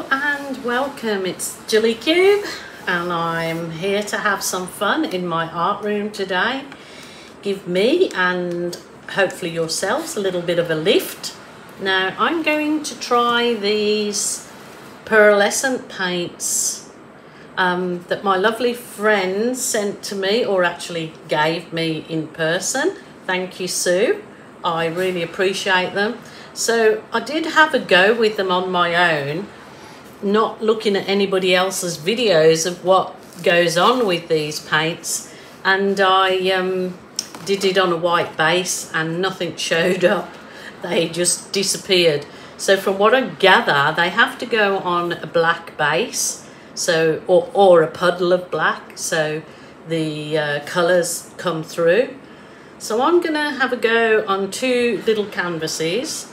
Hello and welcome, it's Gilly Kube and I'm here to have some fun in my art room today. Give me and hopefully yourselves a little bit of a lift. Now I'm going to try these pearlescent paints that my lovely friend sent to me, or actually gave me in person. Thank you, Sue. I really appreciate them. So I did have a go with them on my own, not looking at anybody else's videos of what goes on with these paints, and I did it on a white base and nothing showed up. They just disappeared. So from what I gather, they have to go on a black base, so or a puddle of black, so the colours come through. So I'm gonna have a go on two little canvases,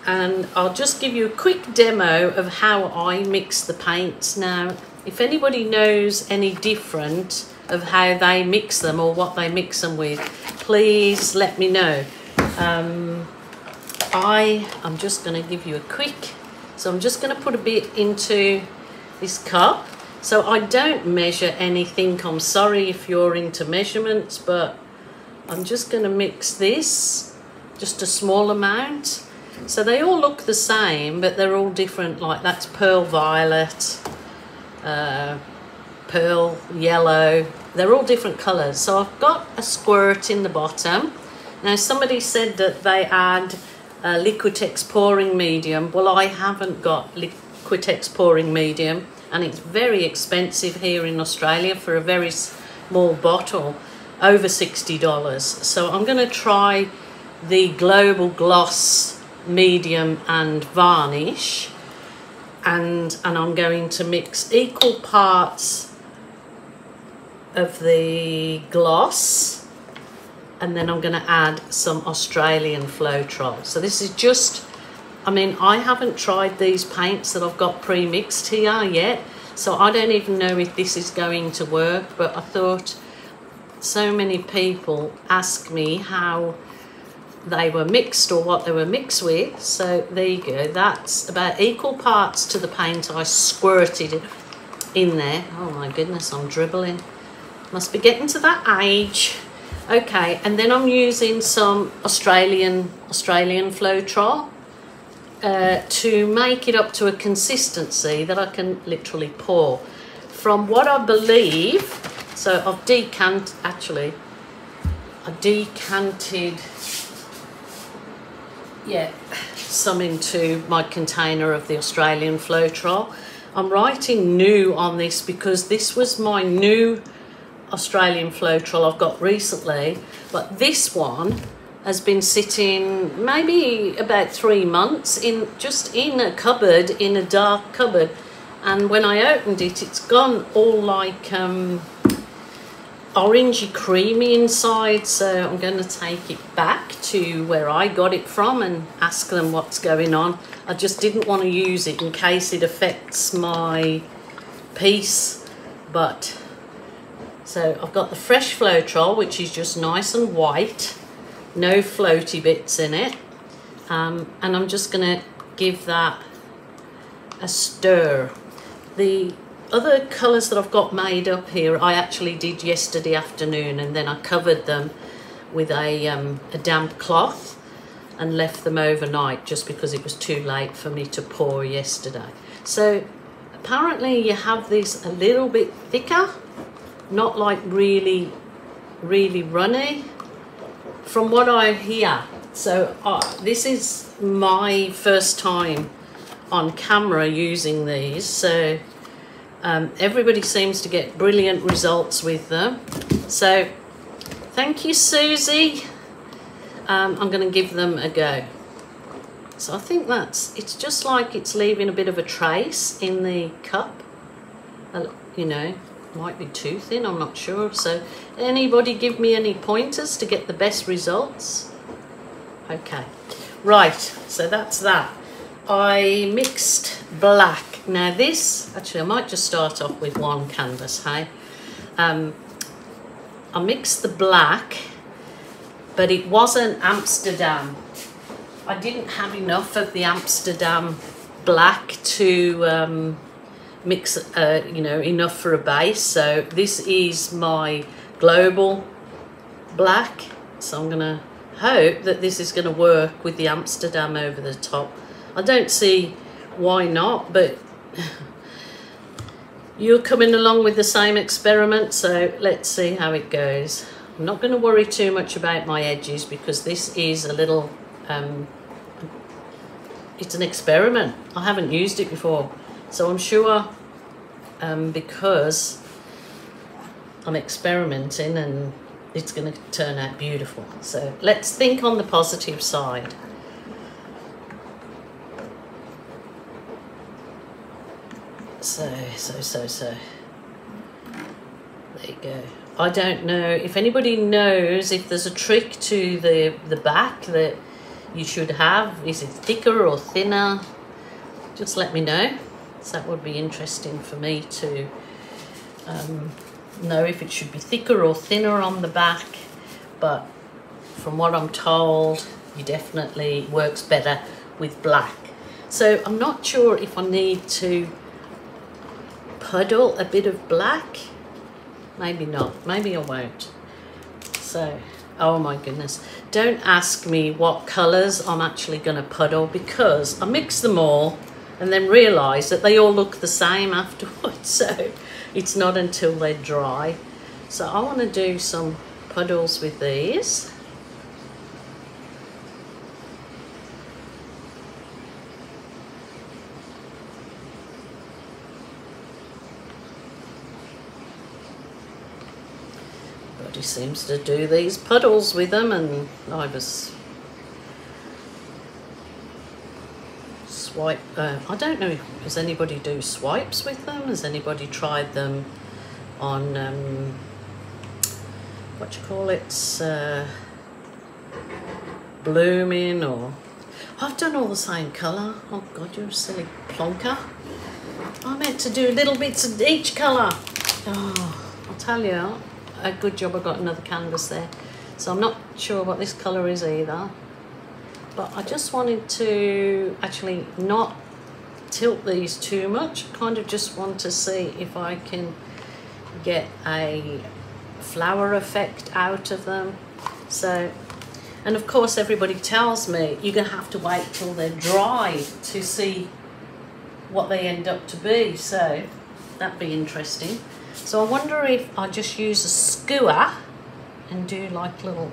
and I'll just give you a quick demo of how I mix the paints. Now, if anybody knows any different of how they mix them or what they mix them with, please let me know. I'm just going to give you a quick, so I'm just going to put a bit into this cup. So I don't measure anything, I'm sorry if you're into measurements, but I'm just going to mix this, just a small amount. So they all look the same, but they're all different. Like that's pearl violet, pearl yellow. They're all different colours. So I've got a squirt in the bottom. Now somebody said that they add Liquitex pouring medium. Well, I haven't got Liquitex pouring medium, and it's very expensive here in Australia for a very small bottle, over $60. So I'm going to try the Global Gloss medium and varnish, and I'm going to mix equal parts of the gloss, and then I'm going to add some Australian Floetrol. So this is just, I mean, I haven't tried these paints that I've got pre-mixed here yet, so I don't even know if this is going to work, but I thought so many people ask me how they were mixed or what they were mixed with. So there you go, that's about equal parts to the paint I squirted in there. Oh my goodness, I'm dribbling, must be getting to that age. Okay, and then I'm using some Australian Floetrol to make it up to a consistency that I can literally pour. From what I believe, so I've decanted, actually I decanted some into my container of the Australian Floetrol. I'm writing new on this because this was my new Australian Floetrol I've got recently, but this one has been sitting maybe about 3 months just in a cupboard, in a dark cupboard, and when I opened it, it's gone all like orangey creamy inside. So I'm going to take it back to where I got it from and ask them what's going on. I just didn't want to use it in case it affects my piece. But so I've got the fresh Floetrol, which is just nice and white, no floaty bits in it, and I'm just going to give that a stir. The other colours that I've got made up here, I actually did yesterday afternoon, and then I covered them with a damp cloth and left them overnight just because it was too late for me to pour yesterday. So apparently you have this a little bit thicker, not like really runny, from what I hear. So this is my first time on camera using these, so everybody seems to get brilliant results with them. So thank you, Susie. I'm going to give them a go. So I think it's just like it's leaving a bit of a trace in the cup. You know, might be too thin, I'm not sure. So anybody give me any pointers to get the best results? Okay, right, so that's that. I mixed black. Now this, actually I might just start off with one canvas, hey? I mixed the black, but it wasn't Amsterdam. I didn't have enough of the Amsterdam black to mix, you know, enough for a base. So this is my global black. So I'm gonna hope that this is gonna work with the Amsterdam over the top. I don't see why not, but you're coming along with the same experiment, so let's see how it goes. I'm not going to worry too much about my edges because this is a little, it's an experiment. I haven't used it before, so I'm sure because I'm experimenting and it's going to turn out beautiful. So let's think on the positive side. So. There you go. I don't know if anybody knows if there's a trick to the back that you should have. Is it thicker or thinner? Just let me know. So that would be interesting for me to know if it should be thicker or thinner on the back. But from what I'm told, it definitely works better with black. So I'm not sure if I need to puddle a bit of black. Maybe not, maybe I won't. So, oh my goodness, don't ask me what colours I'm actually going to puddle because I mix them all and then realise that they all look the same afterwards. So it's not until they're dry. So I want to do some puddles with these. He seems to do these puddles with them, and I was I don't know, does anybody do swipes with them? Has anybody tried them on what you call it, blooming? Or I've done all the same colour. Oh god, you're a silly plonker. I meant to do little bits of each colour. Oh, I'll tell you, a good job I got another canvas there. So I'm not sure what this colour is either, but I just wanted to actually not tilt these too much. Kind of just want to see if I can get a flower effect out of them. So, and of course everybody tells me you're gonna have to wait till they're dry to see what they end up to be, so that'd be interesting. So I wonder if I just use a skewer and do like little,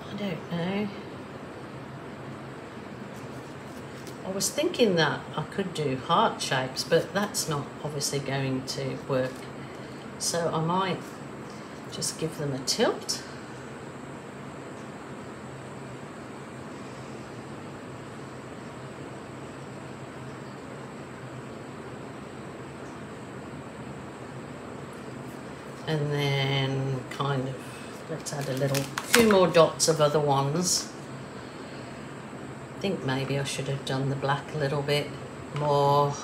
I don't know. I was thinking that I could do heart shapes, but that's not obviously going to work. So I might just give them a tilt. And then kind of, let's add a few more dots of other ones. I think maybe I should have done the black a little bit more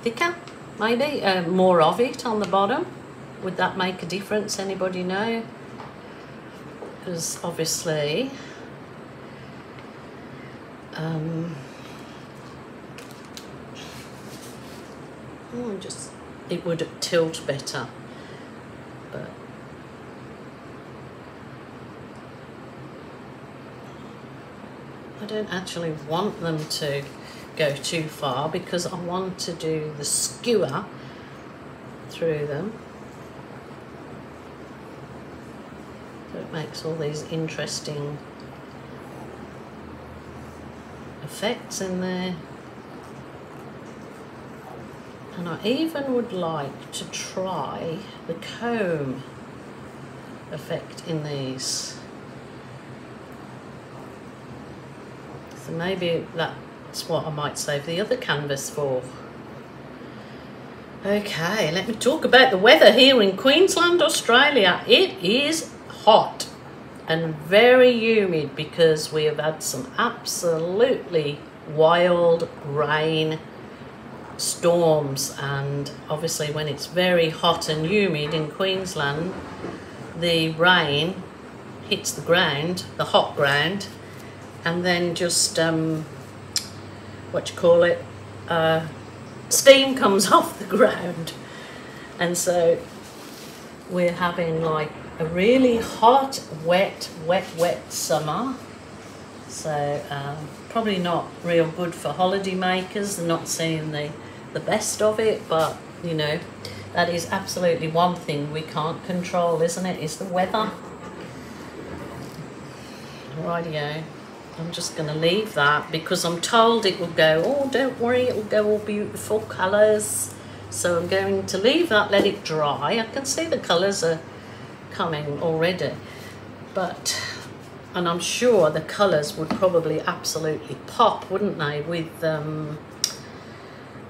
thicker, maybe, more of it on the bottom. Would that make a difference? Anybody know? Because obviously, it would tilt better. But I don't actually want them to go too far because I want to do the skewer through them. So it makes all these interesting effects in there. And I even would like to try the comb effect in these. So maybe that's what I might save the other canvas for. Okay, let me talk about the weather here in Queensland, Australia. It is hot and very humid because we have had some absolutely wild rain storms, and obviously when it's very hot and humid in Queensland, the rain hits the ground, the hot ground, and then just what you call it, steam comes off the ground, and so we're having like a really hot, wet summer. So probably not real good for holiday makers. They're not seeing the best of it, but you know, that is absolutely one thing we can't control, isn't it? Is the weather. Rightio. I'm just going to leave that because I'm told it will go, oh, don't worry, it will go all beautiful colours. So I'm going to leave that, let it dry. I can see the colours are coming already, but, and I'm sure the colours would probably absolutely pop, wouldn't they, with,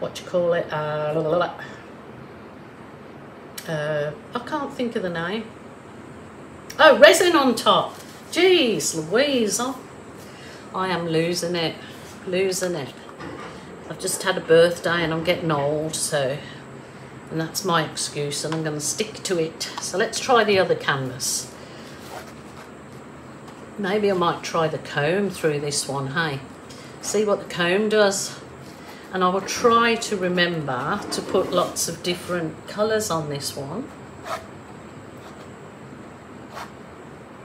what you call it, I can't think of the name. Oh, resin on top. Jeez Louise, I am losing it. I've just had a birthday and I'm getting old, so, and that's my excuse, and I'm going to stick to it. So let's try the other canvas. Maybe I might try the comb through this one, hey? See what the comb does. And I will try to remember to put lots of different colours on this one.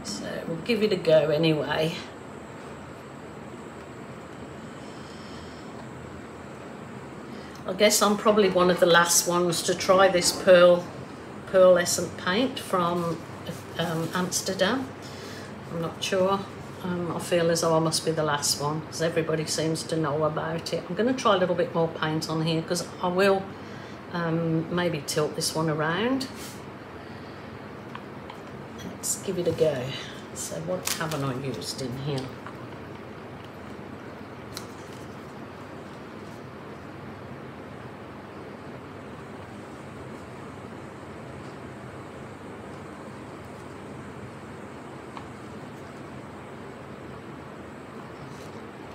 So we'll give it a go anyway. I guess I'm probably one of the last ones to try this pearlescent paint from Amsterdam. I'm not sure. I feel as though I must be the last one because everybody seems to know about it. I'm going to try a little bit more paint on here because I will maybe tilt this one around. Let's give it a go. So what haven't I used in here?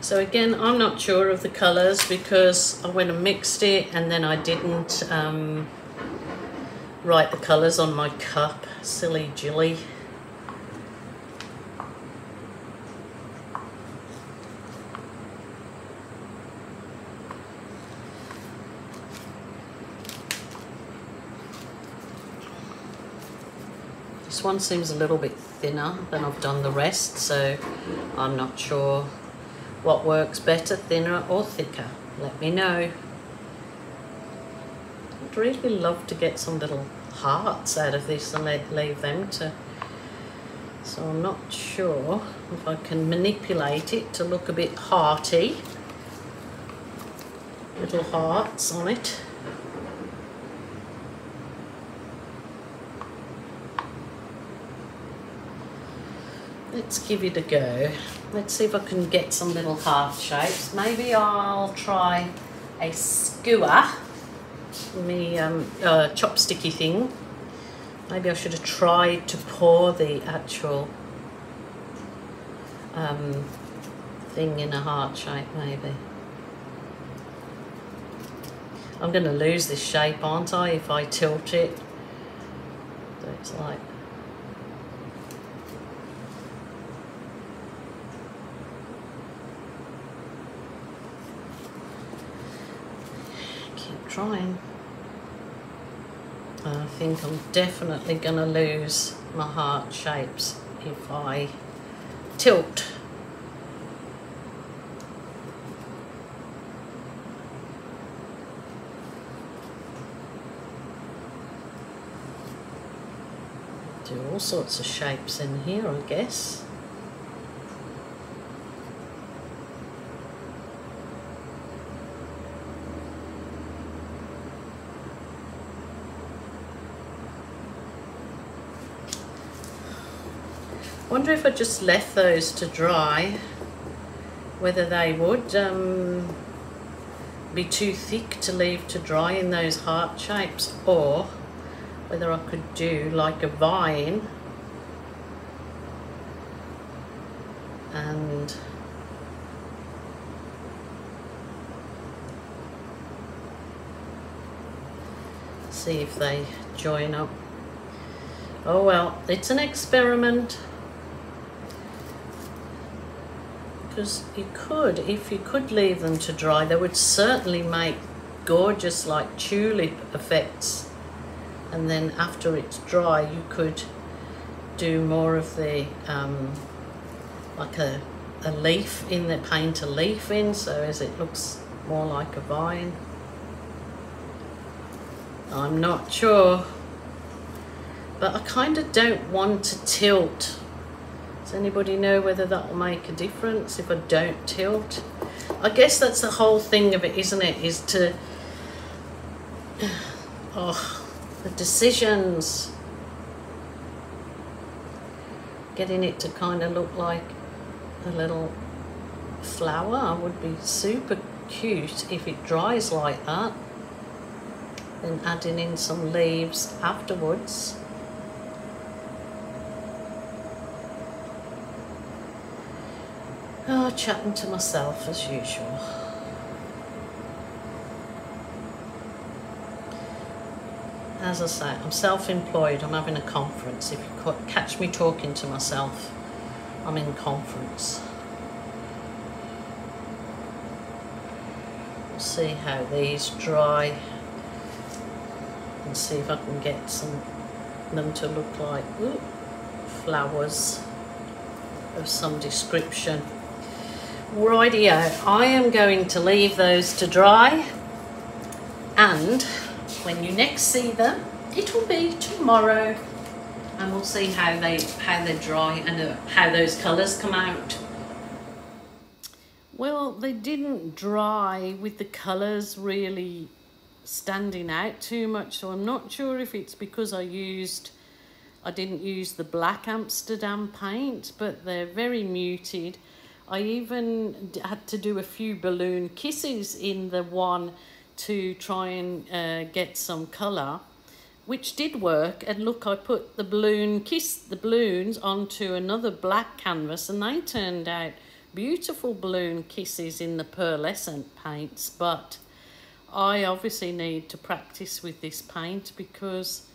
So again, I'm not sure of the colours because I went and mixed it and then I didn't write the colours on my cup. Silly Gilly. This one seems a little bit thinner than I've done the rest, so I'm not sure what works better, thinner or thicker. Let me know. I'd really love to get some little hearts out of this and leave them to, so I'm not sure if I can manipulate it to look a bit hearty. Little hearts on it. Let's give it a go. Let's see if I can get some little heart shapes. Maybe I'll try a skewer, me chopsticky thing. Maybe I should have tried to pour the actual thing in a heart shape, maybe. I'm going to lose this shape, aren't I, if I tilt it? So it's like, trying. I think I'm definitely going to lose my heart shapes if I tilt. Do all sorts of shapes in here, I guess. Wonder if I just left those to dry, whether they would be too thick to leave to dry in those heart shapes, or whether I could do like a vine and see if they join up. Oh well, it's an experiment. because you could, if you could leave them to dry, they would certainly make gorgeous like tulip effects. And then after it's dry, you could do more of the like a leaf in there, paint a leaf in, so as it looks more like a vine. I'm not sure, but I kind of don't want to tilt. Does anybody know whether that will make a difference if I don't tilt? I guess that's the whole thing of it, isn't it? Is to, oh, the decisions. Getting it to kind of look like a little flower would be super cute if it dries like that. Then adding in some leaves afterwards. Oh, chatting to myself as usual. As I say, I'm self-employed. I'm having a conference. If you catch me talking to myself, I'm in conference. We'll see how these dry and see if I can get them to look like flowers of some description. Rightio, I am going to leave those to dry, and when you next see them, it will be tomorrow, and we'll see how they dry and how those colours come out. Well, they didn't dry with the colours really standing out too much, so I'm not sure if it's because I didn't use the black Amsterdam paint, but they're very muted. I even had to do a few balloon kisses in the one to try and get some colour, which did work. And look, I put the balloons onto another black canvas, and they turned out beautiful balloon kisses in the Pearlescent paints. But I obviously need to practice with this paint, because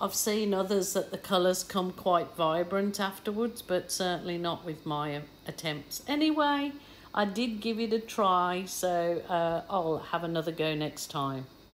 I've seen others that the colours come quite vibrant afterwards, but certainly not with my attempts. Anyway, I did give it a try, so I'll have another go next time.